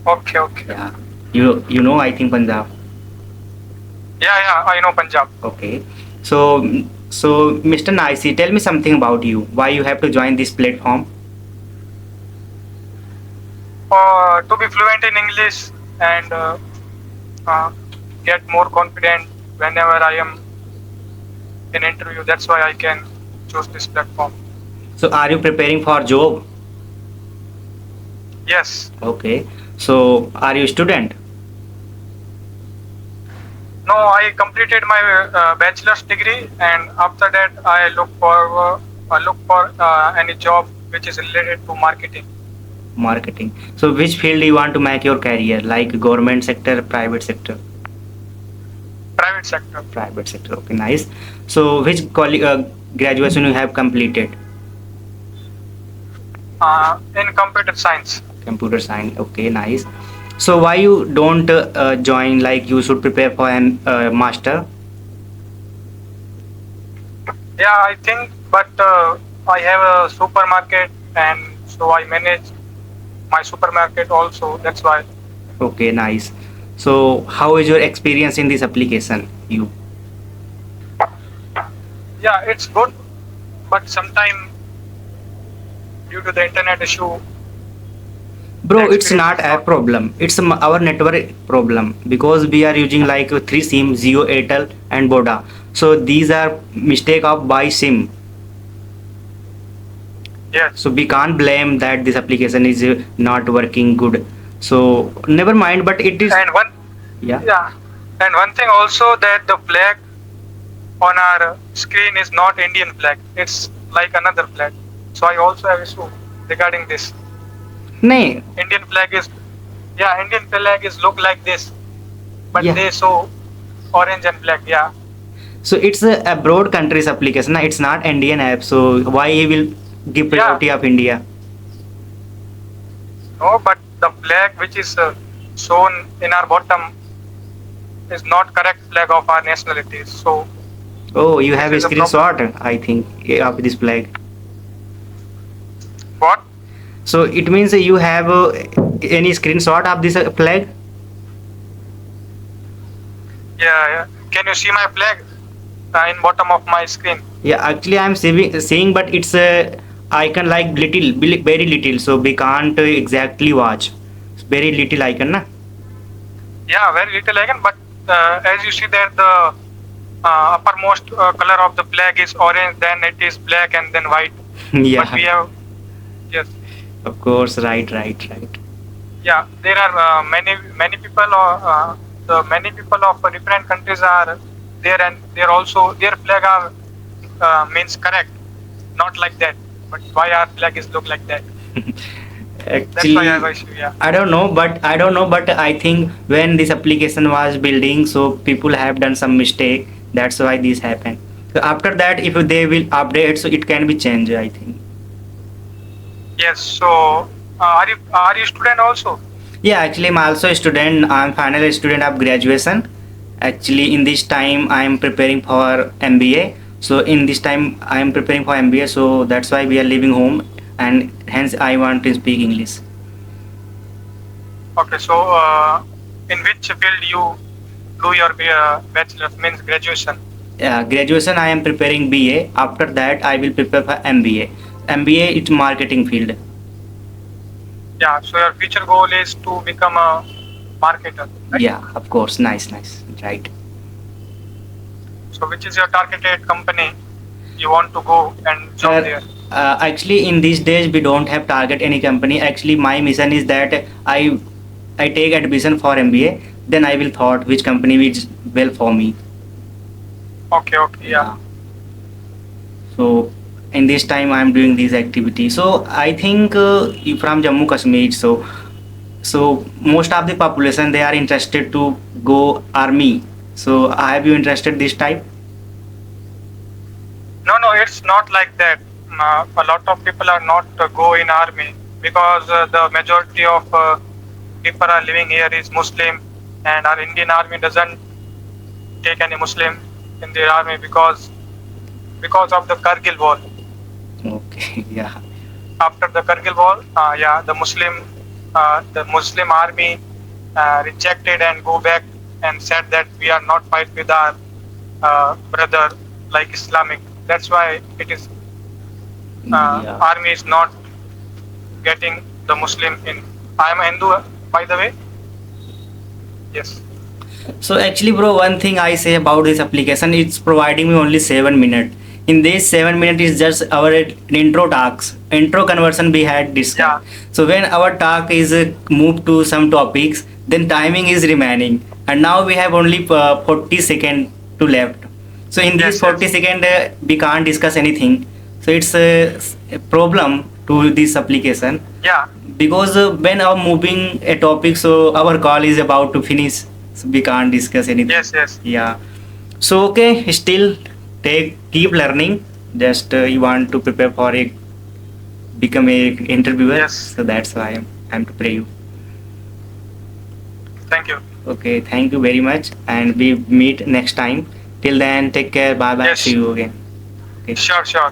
Okay, okay. Yeah, you know, I think Punjab. Yeah, yeah, I know Punjab. Okay, so Mr. Nicey, tell me something about you. Why you have to join this platform? To be fluent in English and uh, get more confident whenever I am in interview. That's why I can choose this platform. So are you preparing for job? Yes. Okay, so are you a student? No, I completed my bachelor's degree, and after that, I look for any job which is related to marketing. Marketing. So which field you want to make your career? Like government sector, private sector? Private sector. Private sector. Okay, nice. So which graduation you have completed? In computer science. Computer science. Okay, nice. So why you don't join? Like you should prepare for an master. Yeah, I think, but I have a supermarket, and so I manage my supermarket also. That's why. Okay, nice. So how is your experience in this application? You, Yeah, it's good, but sometime due to the internet issue, the bro, it's experience not is a not good. problem. It's our network problem because we are using like three SIM, Zio, Airtel, and Boda. So these are mistake of by SIM. Yes, So we can't blame that this application is not working good. So never mind, but it is, and one yeah. yeah, and one thing also that the flag on our screen is not Indian flag. It's like another flag. So I also have issue regarding this. Nay, Indian flag is Indian flag is look like this, but yeah. they show orange and black. Yeah. So it's a abroad countries application. It's not Indian app. So why he will give Yeah. priority of India? No, but the flag which is shown in our bottom is not correct flag of our nationality. So Oh, you this have a is a problem. screenshot, I think, of this flag. What? So it means you have any screenshot of this flag? Yeah, yeah. Can you see my flag in bottom of my screen? Yeah, actually I'm seeing, but it's a icon like little, very little, so we can't exactly watch. It's very little icon, na? Yeah, very little icon, but as you see there, the uppermost color of the flag is orange, then it is black, and then white. But Yeah, we have, yes, of course, right. yeah. There are many people, the many people of different countries are there, and they are also their flag are means correct, not like that. But why our flag is look like that? That's why I Actually, was, yeah. I don't know, but I think when this application was building, so people have done some mistake. That's why this happened. So after that, if they will update, so it can be changed, I think. Yes. So are you student also? Yeah, actually, I'm also a student. I'm final student of graduation. Actually, in this time, I'm preparing for MBA. So in this time, I'm preparing for MBA. So that's why we are leaving home, and hence I want to speak English. Okay. So in which field you do your bachelor's means graduation? Graduation, I am preparing BA. After that, I will prepare for MBA. MBA is marketing field. Yeah. So your future goal is to become a marketer, right? Yeah, of course. Nice, right. So which is your targeted company you want to go and job Uh, there? Actually, in these days, we don't have target any company. Actually, my mission is that I take admission for MBA. Then I will thought which company is well for me. Okay. Okay. Yeah. Yeah. So in this time, I am doing these activities. So I think you from Jammu Kashmir. So most of the population they are interested to go army. So have you interested this type? No, no, it's not like that. A lot of people are not go in army because the majority of people are living here is Muslim, and our Indian army doesn't take any Muslim in their army because of the Kargil war. Okay, yeah. After the Kargil war, yeah, the Muslim the Muslim army rejected and go back and said that we are not fight with our brother like Islamic. That's why it is Yeah. army is not getting the Muslim in. I am a Hindu, by the way. Yes. So actually, bro, one thing I say about this application, it's providing me only 7 minutes. In this 7 minutes is just our intro tasks, intro conversion we had discussed. So when our talk is moved to some topics, then timing is remaining, and now we have only 40 seconds to left. So in this Yes, 40 yes. second, we can't discuss anything. So it's a problem to this application Yeah. because when I'm moving a topic, so our call is about to finish, so we can't discuss anything. Yes. Yes. Yeah. So okay, still keep learning. Just you want to prepare for a become a interviewer. Yes. So that's why I'm to pray you. Thank you. Okay, thank you very much, and we meet next time. Till then, take care. Bye bye. Yes. See you again. Okay. Sure. Sure.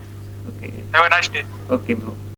Okay. Have a nice day. Okay, bro.